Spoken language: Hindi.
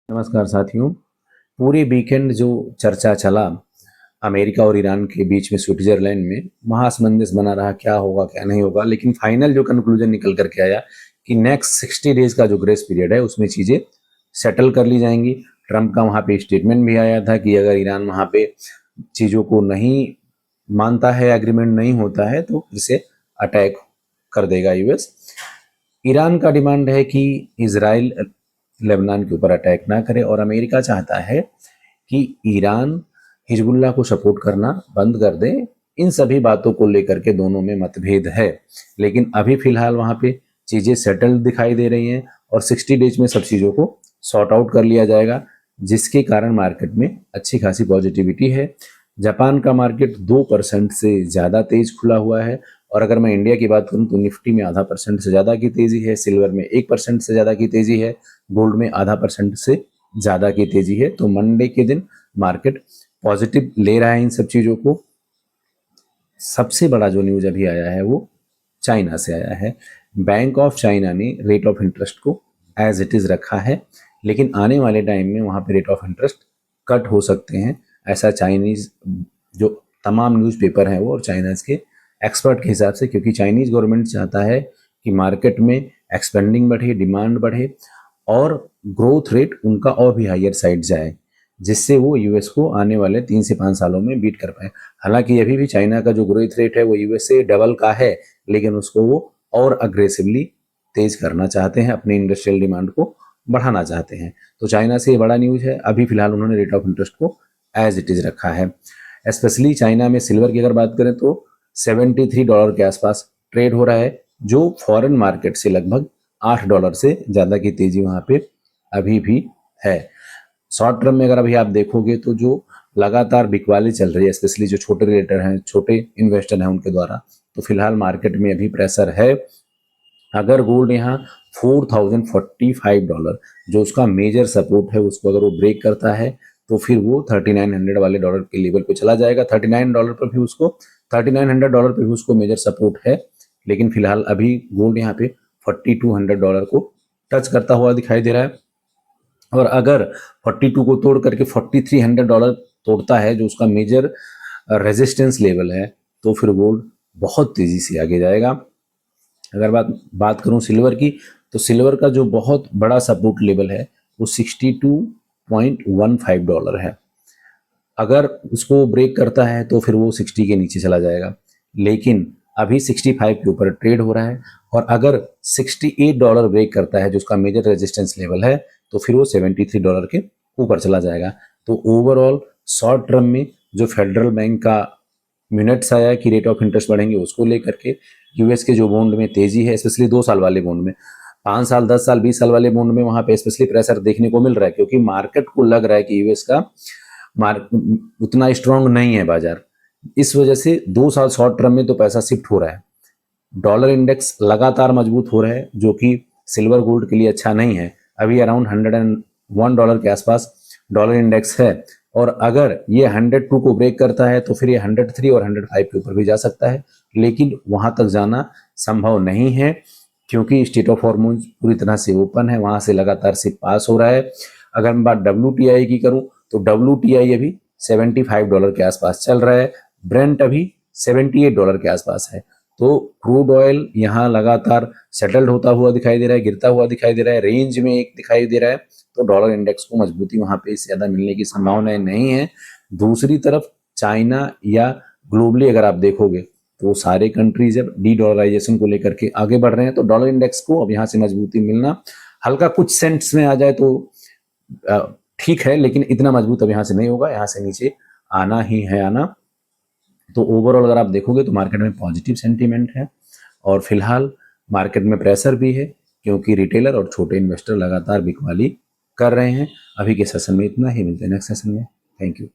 नमस्कार साथियों। पूरे वीकेंड जो चर्चा चला अमेरिका और ईरान के बीच में स्विट्जरलैंड में महासमंजस बना रहा, क्या होगा क्या नहीं होगा, लेकिन फाइनल जो कंक्लूजन निकल करके आया कि नेक्स्ट 60 डेज का जो ग्रेस पीरियड है उसमें चीज़ें सेटल कर ली जाएंगी। ट्रंप का वहाँ पे स्टेटमेंट भी आया था कि अगर ईरान वहाँ पे चीज़ों को नहीं मानता है, एग्रीमेंट नहीं होता है तो इसे अटैक कर देगा यूएस। ईरान का डिमांड है कि इसराइल लेबनान के ऊपर अटैक ना करे और अमेरिका चाहता है कि ईरान हिजबुल्लाह को सपोर्ट करना बंद कर दे। इन सभी बातों को लेकर के दोनों में मतभेद है, लेकिन अभी फिलहाल वहाँ पे चीज़ें सेटल्ड दिखाई दे रही हैं और 60 डेज में सब चीज़ों को सॉर्ट आउट कर लिया जाएगा, जिसके कारण मार्केट में अच्छी खासी पॉजिटिविटी है। जापान का मार्केट 2% से ज़्यादा तेज खुला हुआ है और अगर मैं इंडिया की बात करूं तो निफ्टी में आधा % से ज़्यादा की तेज़ी है, सिल्वर में 1% से ज़्यादा की तेज़ी है, गोल्ड में आधा % से ज़्यादा की तेज़ी है। तो मंडे के दिन मार्केट पॉजिटिव ले रहा है इन सब चीज़ों को। सबसे बड़ा जो न्यूज़ अभी आया है वो चाइना से आया है। बैंक ऑफ चाइना ने रेट ऑफ इंटरेस्ट को एज इट इज़ रखा है, लेकिन आने वाले टाइम में वहाँ पे रेट ऑफ इंटरेस्ट कट हो सकते हैं, ऐसा चाइनीज़ जो तमाम न्यूज़पेपर हैं वो और चाइनीज़ के एक्सपर्ट के हिसाब से, क्योंकि चाइनीज़ गवर्नमेंट चाहता है कि मार्केट में एक्सपेंडिंग बढ़े, डिमांड बढ़े और ग्रोथ रेट उनका और भी हायर साइड जाए, जिससे वो यूएस को आने वाले 3 से 5 सालों में बीट कर पाए। हालांकि अभी भी चाइना का जो ग्रोथ रेट है वो यूएस से डबल का है, लेकिन उसको वो और अग्रेसिवली तेज करना चाहते हैं, अपनी इंडस्ट्रियल डिमांड को बढ़ाना चाहते हैं। तो चाइना से ये बड़ा न्यूज़ है। अभी फिलहाल उन्होंने रेट ऑफ इंटरेस्ट को एज इट इज़ रखा है। स्पेशली चाइना में सिल्वर की अगर बात करें तो $73 के आसपास ट्रेड हो रहा है, जो फॉरेन मार्केट से लगभग $8 से ज़्यादा की तेज़ी वहाँ पे अभी भी है। शॉर्ट टर्म में अगर अभी आप देखोगे तो जो लगातार बिकवाली चल रही है, स्पेशली जो छोटे रेटर हैं, छोटे इन्वेस्टर हैं उनके द्वारा, तो फिलहाल मार्केट में अभी प्रेशर है। अगर गोल्ड यहाँ $4045 जो उसका मेजर सपोर्ट है उसको अगर वो ब्रेक करता है तो फिर वो 3900 वाले डॉलर के लेवल पे चला जाएगा। $39 पर भी उसको $3900 पे भी उसको मेजर सपोर्ट है, लेकिन फिलहाल अभी गोल्ड यहाँ पे $4200 को टच करता हुआ दिखाई दे रहा है। और अगर 42 को तोड़ करके $4300 तोड़ता है जो उसका मेजर रेजिस्टेंस लेवल है, तो फिर गोल्ड बहुत तेजी से आगे जाएगा। अगर बात करूं सिल्वर की, तो सिल्वर का जो बहुत बड़ा सपोर्ट लेवल है वो $62.15 है। अगर उसको ब्रेक करता है तो फिर वो 60 के नीचे चला जाएगा, लेकिन अभी 65 के ऊपर ट्रेड हो रहा है। और अगर $68 ब्रेक करता है जो उसका मेजर रेजिस्टेंस लेवल है, तो फिर वो $73 के ऊपर चला जाएगा। तो ओवरऑल शॉर्ट टर्म में जो फेडरल बैंक का मिनट्स आया कि रेट ऑफ इंटरेस्ट बढ़ेंगे, उसको लेकर के यूएस के जो बॉन्ड में तेजी है, स्पेशली 2 साल वाले बॉन्ड में, 5 साल 10 साल 20 साल वाले बॉन्ड में वहां पे स्पेशली प्रेशर देखने को मिल रहा है, क्योंकि मार्केट को लग रहा है कि यूएस का उतना स्ट्रांग नहीं है बाजार। इस वजह से 2 साल शॉर्ट टर्म में तो पैसा शिफ्ट हो रहा है। डॉलर इंडेक्स लगातार मजबूत हो रहा है, जो कि सिल्वर गोल्ड के लिए अच्छा नहीं है। अभी अराउंड $101 के आसपास डॉलर इंडेक्स है, और अगर ये 102 को ब्रेक करता है तो फिर ये 103 और 105 के ऊपर भी जा सकता है, लेकिन वहां तक जाना संभव नहीं है क्योंकि स्टेट ऑफ हॉर्मोन्स पूरी तरह से ओपन है, वहां से लगातार से पास हो रहा है। अगर मैं बात WTI की करूं तो WTI अभी $75 के आसपास चल रहा है, ब्रेंट अभी $78 के आसपास है। तो क्रूड ऑयल यहाँ लगातार सेटल्ड होता हुआ दिखाई दे रहा है, गिरता हुआ दिखाई दे रहा है, रेंज में एक दिखाई दे रहा है। तो डॉलर इंडेक्स को मजबूती वहां पे इससे ज्यादा मिलने की संभावनाएं नहीं है। दूसरी तरफ चाइना या ग्लोबली अगर आप देखोगे तो सारे कंट्रीज अब डी डॉलराइजेशन को लेकर के आगे बढ़ रहे हैं, तो डॉलर इंडेक्स को अब यहाँ से मजबूती मिलना हल्का कुछ सेंट्स में आ जाए तो ठीक है, लेकिन इतना मजबूत अब यहाँ से नहीं होगा, यहाँ से नीचे आना ही है आना। तो ओवरऑल अगर आप देखोगे तो मार्केट में पॉजिटिव सेंटीमेंट है और फिलहाल मार्केट में प्रेशर भी है, क्योंकि रिटेलर और छोटे इन्वेस्टर लगातार बिकवाली कर रहे हैं। अभी के सेशन में इतना ही, मिलते हैं नेक्स्ट सेशन में। Thank you.